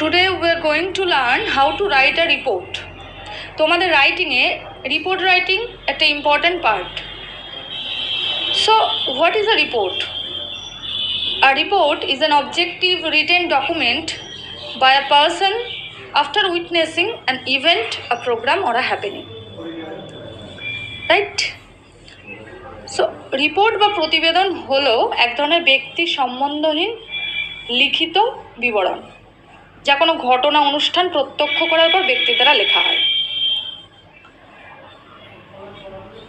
Today we are going to learn how to write a report. তোমাদের রাইটিংয়ে report writing একটা important part. So what is a report? A report is an objective written document by a person after witnessing an event, a program or a happening. Right? So report বা প্রতিবেদন হলো এক ধরনের ব্যক্তি সম্বন্ধহীন লিখিত বিবরণ, যা কোনো ঘটনা অনুষ্ঠান প্রত্যক্ষ করার পর ব্যক্তি দ্বারা লেখা হয়.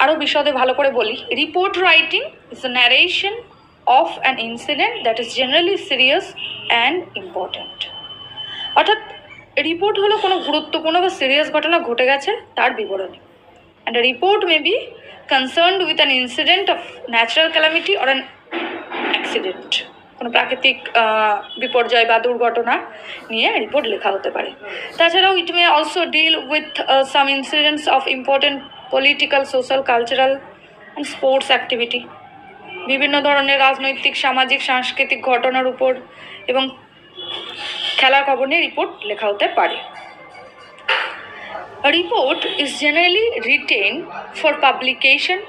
আরও বিশদে ভালো করে বলি, report writing is a narration of an incident that is generally serious and important. অর্থাৎ রিপোর্ট হলো কোনো গুরুত্বপূর্ণ বা সিরিয়াস ঘটনা ঘটে গেছে তার বিবরণী. And a report may be concerned with an incident of natural calamity or an accident. কোনো প্রাকৃতিক বিপর্যয় বা দুর্ঘটনা নিয়ে রিপোর্ট লেখা হতে পারে. তাছাড়াও it may also deal with some incidents of important political, social, cultural and sports activity. বিভিন্ন ধরনের রাজনৈতিক, সামাজিক, সাংস্কৃতিক ঘটনার উপর এবং খেলার খবর নিয়ে রিপোর্ট লেখা হতে পারে. A report is generally written for publication,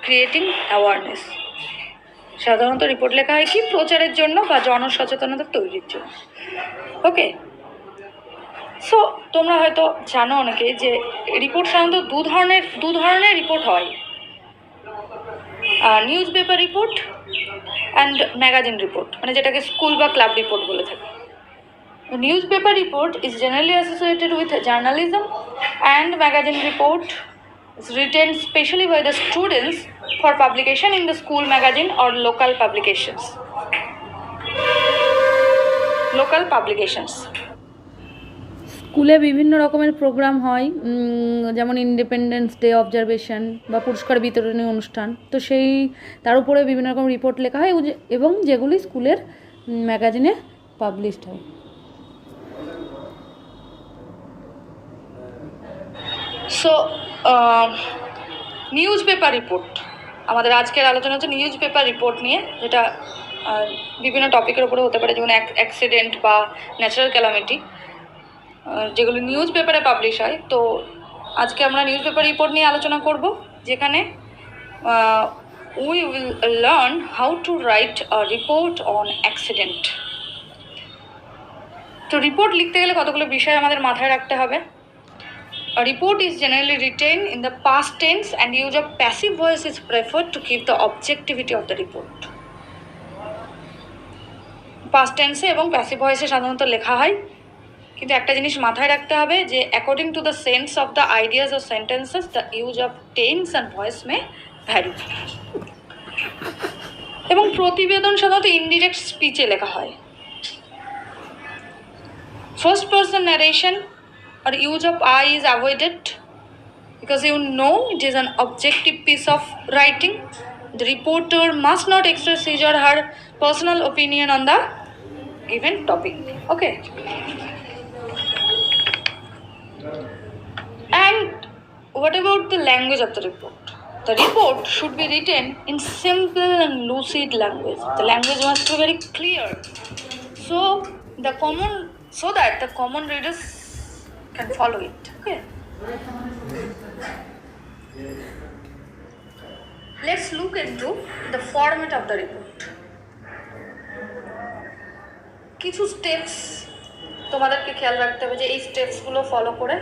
creating awareness. সাধারণত রিপোর্ট লেখা হয় কি প্রচারের জন্য বা জনসচেতনতা তৈরির জন্য. ওকে, সো তোমরা হয়তো জানো অনেকে যে রিপোর্ট সাধারণত দু ধরনের রিপোর্ট হয়, news paper report and magazine report, মানে যেটাকে স্কুল বা ক্লাব রিপোর্ট বলে থাকে. News paper report is generally associated with journalism and magazine report is written specially by the students for publication in the school magazine or local publications. স্কুলে বিভিন্ন রকমের programme হয়, যেমন ইন্ডিপেন্ডেন্স ডে অবজারভেশন বা পুরস্কার বিতরণী অনুষ্ঠান. তো সেই তার উপরে বিভিন্ন রকম রিপোর্ট লেখা হয় এবং যেগুলি স্কুলের ম্যাগাজিনে পাবলিশড হয়. সো নিউজ পেপার রিপোর্ট, আমাদের আজকের আলোচনা হচ্ছে নিউজ পেপার রিপোর্ট নিয়ে, যেটা বিভিন্ন টপিকের উপরে হতে পারে, যেমন অ্যাক্সিডেন্ট বা ন্যাচারাল ক্যালামিটি, যেগুলো নিউজ পেপারে পাবলিশ হয়. তো আজকে আমরা নিউজ পেপার রিপোর্ট নিয়ে আলোচনা করব, যেখানে we will learn how to write a report on accident. তো রিপোর্ট লিখতে গেলে কতগুলো বিষয় আমাদের মাথায় রাখতে হবে. A report is generally written in the past tense and use of passive voice is preferred to keep the objectivity of the report. Past tense এবং প্যাসিভ ভয়েসে সাধারণত লেখা হয়, কিন্তু একটা জিনিস মাথায় রাখতে হবে যে according to the sense of the ideas of sentences the use of tense and voice may vary. এবং প্রতিবেদন সাধারণত ইনডিরেক্ট স্পিচে লেখা হয়. First person narration or use of I is avoided because you know it is an objective piece of writing. The reporter must not express his or her personal opinion on the given topic. Okay. And what about the language of the report? The report should be written in simple and lucid language. The language must be very clear, so that the common readers can follow it. Okay. Let's look into the format of the report. কিছু steps তোমাদেরকে খেয়াল রাখতে হবে যে এই স্টেপসগুলো follow করে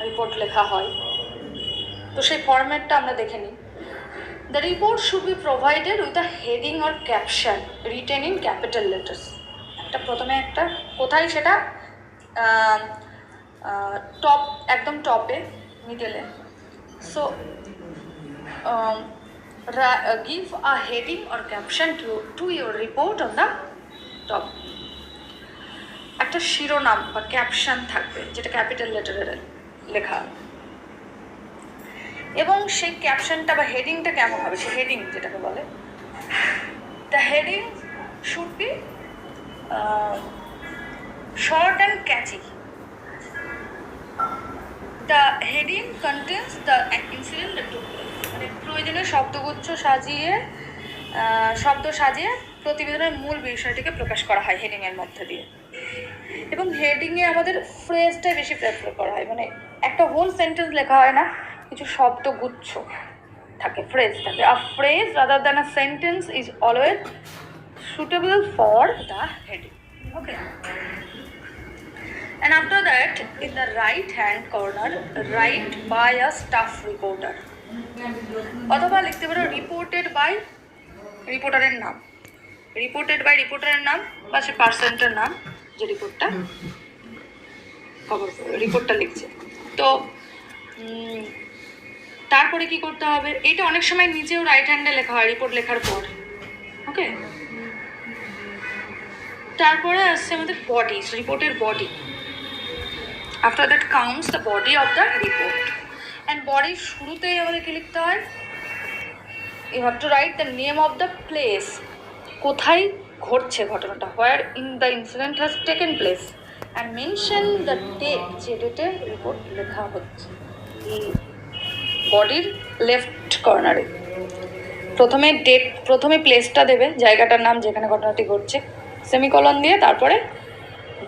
report লেখা হয়. তো সেই ফরম্যাটটা আমরা দেখে নিই. The report should be provided with a heading or caption written in capital letters. প্রথমে একটা কোথায় সেটা টপ, একদম টপে, মিডলে. So give a heading or caption to your report on the top. একটা শিরোনাম বা ক্যাপশন থাকবে যেটা ক্যাপিটাল লেটারে লেখা, এবং সেই ক্যাপশনটা বা হেডিংটা কেমন হবে, সেই হেডিং যেটাকে বলে, the heading should be short and catchy. The heading contains the incident that took place. মানে প্রয়োজনীয় শব্দ সাজিয়ে প্রতিবেদনের মূল বিষয়টিকে প্রকাশ করা হয় হেডিংয়ের মধ্যে দিয়ে. এবং হেডিংয়ে আমাদের ফ্রেজটাই বেশি প্রেফার করা হয়, মানে একটা হোল সেন্টেন্স লেখা হয় না, কিছু শব্দগুচ্ছ থাকে, ফ্রেজ থাকে। আ phrase rather than a sentence is always suitable for the heading. Okay, and after that in the right hand corner write by a staff reporter, অথবা লিখতে পারো রিপোর্টেড বাই রিপোর্টারের নাম, রিপোর্টেড বাই রিপোর্টারের নাম বা সে পার্সনটার নাম যে রিপোর্টটা রিপোর্টটা লিখছে। তো তারপরে কি করতে হবে, এটা অনেক সময় নিচেও রাইট হ্যান্ডে লেখা হয় রিপোর্ট লেখার পর। ওকে, তারপরে আসছে আমাদের বডি, রিপোর্টের body. After that counts the body of the report, and বডির শুরুতেই আমাদের কি লিখতে হয়, you have to write the name of the place, কোথায় ঘটছে ঘটনাটা, where in the incident has taken place, and mention the date, যে ডেটে রিপোর্ট লেখা হচ্ছে। বডির লেফট কর্নারে প্রথমে ডেট, প্রথমে প্লেসটা দেবে, জায়গাটার নাম যেখানে ঘটনাটি ঘটছে, সেমিকলন দিয়ে তারপরে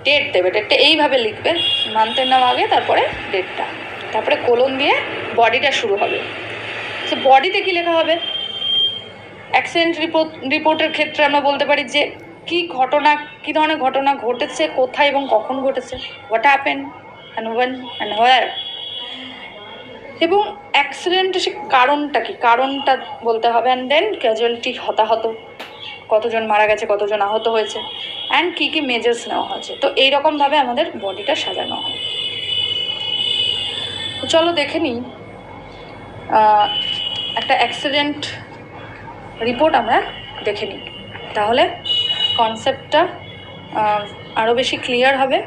ডেট দেবে, ডেটটা এইভাবে লিখবে, মান্থের নাম আগে তারপরে ডেটটা, তারপরে কোলন দিয়ে বডিটা শুরু হবে। সো বডিতে কী লেখা হবে, অ্যাক্সিডেন্ট রিপোর্টের ক্ষেত্রে আমরা বলতে পারি যে কী ঘটনা, কী ধরনের ঘটনা ঘটেছে, কোথায় এবং কখন ঘটেছে, what happen and when and where, এবং অ্যাক্সিডেন্টের সে কারণটা কী, কারণটা বলতে হবে, অ্যান্ড দেন ক্যাজুয়ালিটি, হতাহত, কতজন মারা গেছে, কতজন আহত হয়েছে, অ্যান্ড কী কী মেজার্স নেওয়া হয়েছে। তো এইরকমভাবে আমাদের বডিটা সাজানো হয়। তো চলো দেখে নিই একটা অ্যাক্সিডেন্ট রিপোর্ট আমরা দেখে নিই, তাহলে কনসেপ্টটা আরও বেশি ক্লিয়ার হবে,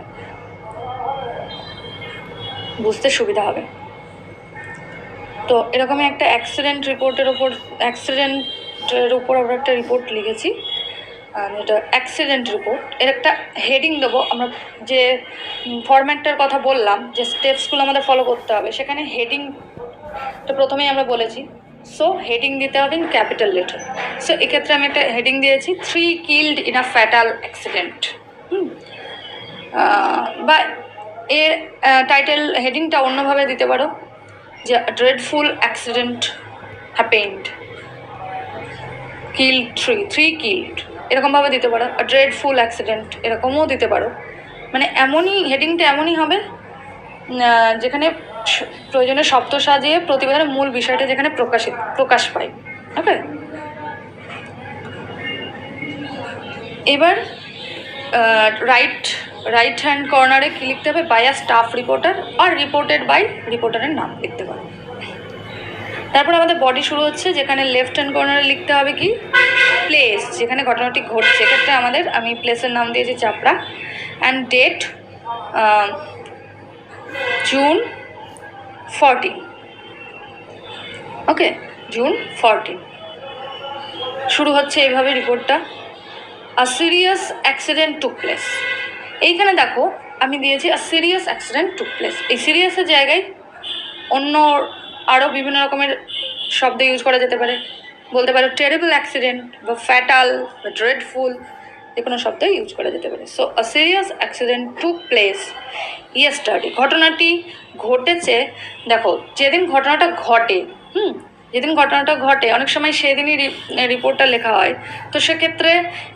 বুঝতে সুবিধা হবে। তো এরকমই একটা অ্যাক্সিডেন্ট রিপোর্টের ওপর, অ্যাক্সিডেন্টের উপর আমরা একটা রিপোর্ট লিখেছি, এটা অ্যাক্সিডেন্ট রিপোর্ট। এর একটা হেডিং দেবো, আমরা যে ফরম্যাটটার কথা বললাম, যে স্টেপসগুলো আমাদের ফলো করতে হবে, সেখানে হেডিংটা প্রথমেই আমরা বলেছি, সো হেডিং দিতে হবে ইন ক্যাপিটাল লেটার। সো এক্ষেত্রে আমি একটা হেডিং দিয়েছি 3 killed in a fatal accident, বা এর টাইটেল হেডিংটা অন্যভাবে দিতে পারো, যে dreadful accident happened, killed 3 killed, এরকমভাবে দিতে পারো, ড্রেডফুল অ্যাক্সিডেন্ট এরকমও দিতে পারো। মানে এমনই হেডিংটা এমনই হবে যেখানে প্রয়োজনে শব্দ সাজিয়ে প্রতিবেদনের মূল বিষয়টা যেখানে প্রকাশ পায়। ওকে, এবার রাইট হ্যান্ড কর্নারে কী লিখতে হবে, বাই আ স্টাফ রিপোর্টার আর রিপোর্টেড বাই রিপোর্টারের নাম লিখতে পারো। তারপর আমাদের বডি শুরু হচ্ছে, যেখানে লেফট হ্যান্ড কর্নারে লিখতে হবে কি, প্লেস, যেখানে ঘটনাটি ঘটছে, এক্ষেত্রে আমি প্লেসের নাম দিয়েছি Chapra, and date June 14। Okay, June 14 শুরু হচ্ছে এইভাবে রিপোর্টটা। A serious accident took place, এইখানে দেখো আমি দিয়েছি a serious accident took place. এই সিরিয়াসের জায়গায় অন্য আরও বিভিন্ন রকমের শব্দ ইউজ করা যেতে পারে, বলতে পারো টেরিবল অ্যাক্সিডেন্ট বা ফ্যাটাল বা ড্রেডফুল, যে কোনো শব্দ ইউজ করা যেতে পারে। সো আ serious accident took place yesterday, ঘটনাটি ঘটেছে, দেখো যেদিন ঘটনাটা ঘটে, যেদিন ঘটনাটা ঘটে অনেক সময় সেদিনই রিপোর্টটা লেখা হয়। তো সেক্ষেত্রে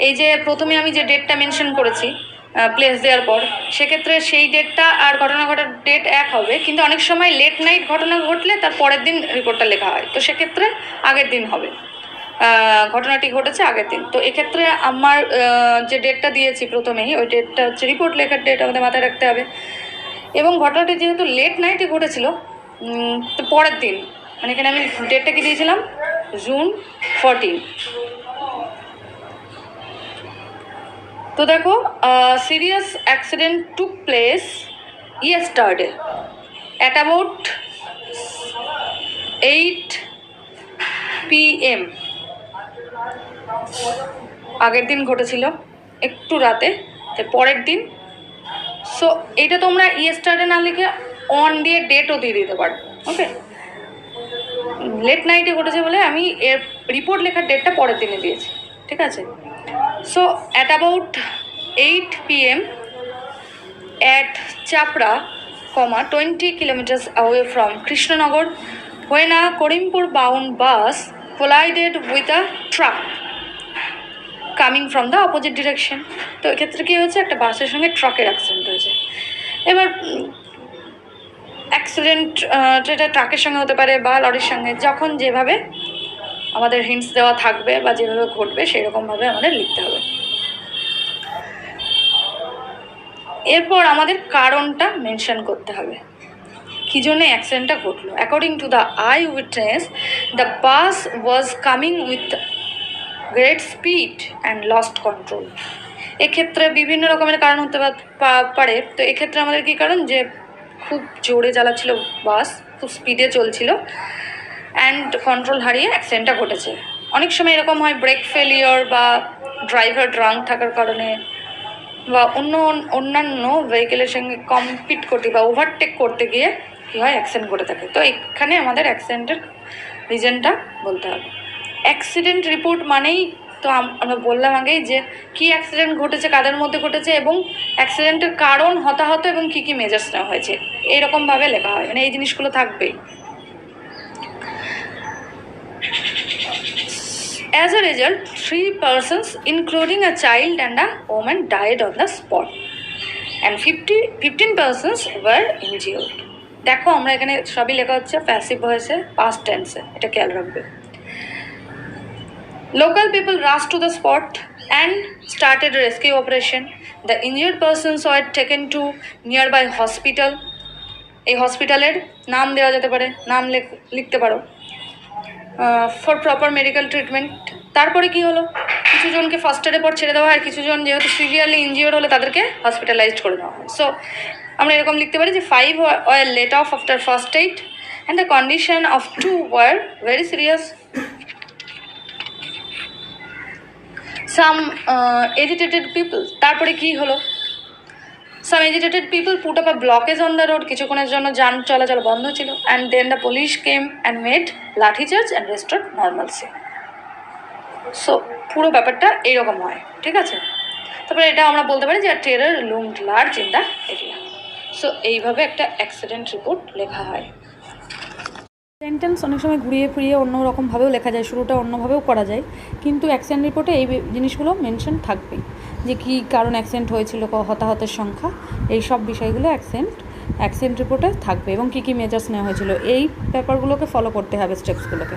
এই যে প্রথমে আমি যে ডেটটা মেনশন করেছি প্লেস দেওয়ার পর, সেক্ষেত্রে সেই ডেটটা আর ঘটনা ঘটার ডেট এক হবে, কিন্তু অনেক সময় লেট নাইট ঘটনা ঘটলে তার পরের দিন রিপোর্টটা লেখা হয়, তো সেক্ষেত্রে আগের দিন হবে, ঘটনাটি ঘটেছে আগের দিন। তো এক্ষেত্রে আমার যে ডেটটা দিয়েছি প্রথমেই, ওই ডেটটা হচ্ছে রিপোর্ট লেখার ডেট, আমাদের মাথায় রাখতে হবে। এবং ঘটনাটি যেহেতু লেট নাইটে ঘটেছিল, তো পরের দিন, মানে এখানে আমি ডেটটা কি দিয়েছিলাম, June 14। তো দেখো serious accident took place yesterday at about 8 PM, আগের দিন ঘটেছিল একটু রাতে, পরের দিন। সো এইটা তোমরা ইয়েস্টারডে না লিখে অন দিয়ে ডেটও দিয়ে দিতে পারো। ওকে, লেট নাইটে ঘটেছে বলে আমি এর রিপোর্ট লেখার ডেটটা পরের দিনে দিয়েছি, ঠিক আছে। So at about 8 PM at Chapra, 20 kilometers away from Krishnanagar, when a Korimpur bound bus collided with a truck coming from the opposite direction. তো এক্ষেত্রে কী হয়েছে, একটা বাসের সঙ্গে ট্রাকের অ্যাক্সিডেন্ট হয়েছে। এবার অ্যাক্সিডেন্ট যেটা ট্রাকের সঙ্গে হতে পারে বা লরির সঙ্গে, যখন যেভাবে আমাদের হিন্টস দেওয়া থাকবে বা যেভাবে ঘটবে সেই রকমভাবে আমাদের লিখতে হবে। এরপর আমাদের কারণটা মেনশন করতে হবে, কী জন্য অ্যাক্সিডেন্টটা ঘটলো। According to the I witness, the bus was coming with great speed and lost control. এক্ষেত্রে বিভিন্ন রকমের কারণ হতে পারে। তো এক্ষেত্রে আমাদের কী কারণ, যে খুব জোরে চালাচ্ছিল বাস, খুব স্পিডে চলছিল অ্যান্ড কন্ট্রোল হারিয়ে অ্যাক্সিডেন্টটা ঘটেছে। অনেক সময় এরকম হয় ব্রেক ফেলিওর বা ড্রাইভার ড্রাঙ্ক থাকার কারণে বা অন্যান্য ভেহিকেলের সঙ্গে কম্পিট করতে বা ওভারটেক করতে গিয়ে কী হয়, অ্যাক্সিডেন্ট ঘটে থাকে। তো এখানে আমাদের অ্যাক্সিডেন্টের রিজনটা বলতে হবে। অ্যাক্সিডেন্ট রিপোর্ট মানেই তো আমরা বললাম আগেই যে কী অ্যাক্সিডেন্ট ঘটেছে, কাদের মধ্যে ঘটেছে এবং অ্যাক্সিডেন্টের কারণ, হতাহত এবং কী কী মেজার্স নেওয়া হয়েছে, এইরকমভাবে লেখা হয়, মানে এই জিনিসগুলো থাকবেই। As a result, 3 persons, including a child and a woman, died on the spot, and 15 persons were injured. দেখো আমরা এখানে সবই লেখা হচ্ছে প্যাসিভ ভয়েসে, পাস্ট টেন্সে, এটা খেয়াল রাখবে। Local people rushed to the spot and started a rescue operation. The injured persons were taken to nearby hospital. এই হসপিটালের নাম দেওয়া যেতে পারে, নাম লিখতে পারো, ফর প্রপার মেডিকেল ট্রিটমেন্ট। তারপরে কি হলো, কিছু জনকে ফার্স্ট এডের পর ছেড়ে দেওয়া হয়, কিছু জন যেহেতু সিভিয়ারলি ইনজিওর্ড হলে তাদেরকে হসপিটালাইজড করে দেওয়া হয়। সো আমরা এরকম লিখতে পারি যে 5 were let off after first aid and the condition of 2 were very serious. Some agitated people, তারপরে কি হলো, some agitated people put up a blockage on the road, কিছুক্ষণের জন্য যান চলাচল বন্ধ ছিল, and then the police came and made লাঠি charge and restored normalcy. So পুরো ব্যাপারটা এইরকম হয়, ঠিক আছে। তারপরে এটা আমরা বলতে পারি যে terror loomed large in the area. So এইভাবে একটা অ্যাক্সিডেন্ট রিপোর্ট লেখা হয়। সেন্টেন্স অনেক সময় ঘুরিয়ে ফিরিয়ে অন্য রকমভাবেও লেখা যায়, শুরুটা অন্যভাবেও করা যায়, কিন্তু অ্যাক্সিডেন্ট রিপোর্টে এই জিনিসগুলো মেনশন থাকবেই, যে কী কারণ অ্যাক্সিডেন্ট হয়েছিল, হতাহতের সংখ্যা, এই সব বিষয়গুলো অ্যাক্সিডেন্ট রিপোর্টে থাকবে এবং কী কী মেজার্স নেওয়া হয়েছিল, এই ব্যাপারগুলোকে ফলো করতে হবে, স্টেপসগুলোকে।